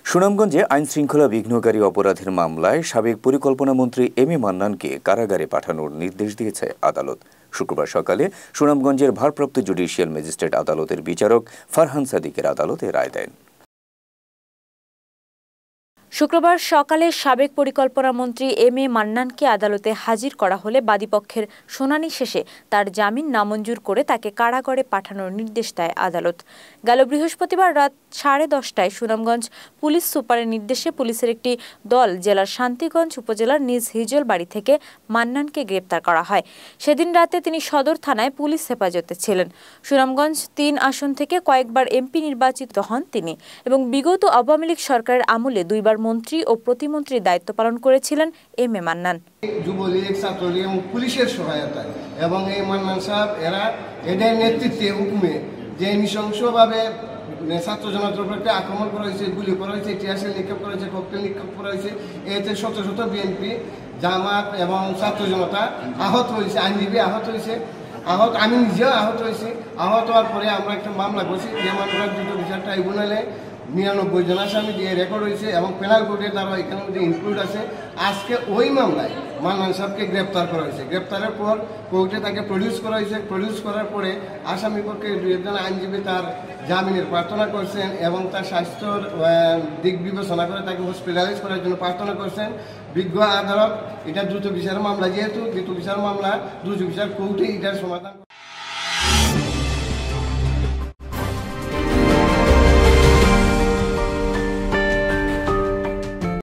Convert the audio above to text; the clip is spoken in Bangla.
সুনামগঞ্জে আইনশৃঙ্খলা বিঘ্নকারী অপরাধের মামলায় সাবেক পরিকল্পনামন্ত্রী এম এ মান্নানকে কারাগারে পাঠানোর নির্দেশ দিয়েছে আদালত। শুক্রবার সকালে সুনামগঞ্জের ভারপ্রাপ্ত জুডিশিয়াল ম্যাজিস্ট্রেট আদালতের বিচারক ফারহান সাদিকের আদালতে রায় দেন। শুক্রবার সকালে সাবেক পরিকল্পনামন্ত্রী এম এ মান্নানকে আদালতে হাজির করা হলে বাদীপক্ষের শুনানি শেষে তার জামিন নামঞ্জুর করে তাকে কারাগারে পাঠানোর নির্দেশ দেয় আদালত। গেল বৃহস্পতিবার রাত 10:30টায় সুনামগঞ্জ পুলিশ সুপারের নির্দেশে পুলিশের একটি দল জেলার শান্তিগঞ্জ উপজেলার নিজ হিজল বাড়ি থেকে মান্নানকে গ্রেপ্তার করা হয়। সেদিন রাতে তিনি সদর থানায় পুলিশ হেফাজতে ছিলেন। সুনামগঞ্জ 3 আসন থেকে কয়েকবার এমপি নির্বাচিত হন তিনি এবং বিগত আওয়ামী লীগ সরকারের আমলে 2বার মন্ত্রী ও প্রতিমন্ত্রীর দায়িত্ব পালন করেছিলেন এম এ মান্নান। যুবলীগ, ছাত্রলীগ এবং পুলিশের সহায়তায় এবং এই মান্নান সাহেব এদের নেতৃত্বে হুকুমে যে নৃশংসভাবে ছাত্র জনতার উপর একটা আক্রমণ করা হয়েছে, গুলি করা হয়েছে, টিয়ারশেল নিক্ষেপ করা হয়েছে, ককটেল নিক্ষেপ করা হয়েছে, এতে শত শত বিএনপি, জামাত এবং ছাত্র জনতা আহত হয়েছে, আইনজীবী আহত হয়েছে, আমি নিজেও আহত হয়েছি। আহত হওয়ার পরে আমরা একটা মামলা করছি, যে মামলার দ্রুত বিচার ট্রাইব্যুনালে 99 জন আসামি দিয়ে রেকর্ড হয়েছে এবং পেনাল কোর্টে তারা এখানে মধ্যে ইনক্লুড আছে। আজকে ওই মামলায় মান্নান সাহেবকে গ্রেপ্তার করা হয়েছে। গ্রেপ্তারের পর কোর্টে তাকে প্রডিউস করা হয়েছে। প্রডিউস করার পরে আসামি পক্ষে 2 জন আইনজীবী তার জামিনের প্রার্থনা করছেন এবং তার স্বাস্থ্যর দিক বিবেচনা করে তাকে হসপিটালাইজ করার জন্য প্রার্থনা করছেন। বিজ্ঞ আদালত এটা দ্রুত বিচার মামলা, যেহেতু দ্রুত বিচার মামলা দ্রুত বিচার কোর্টে এটার সমাধান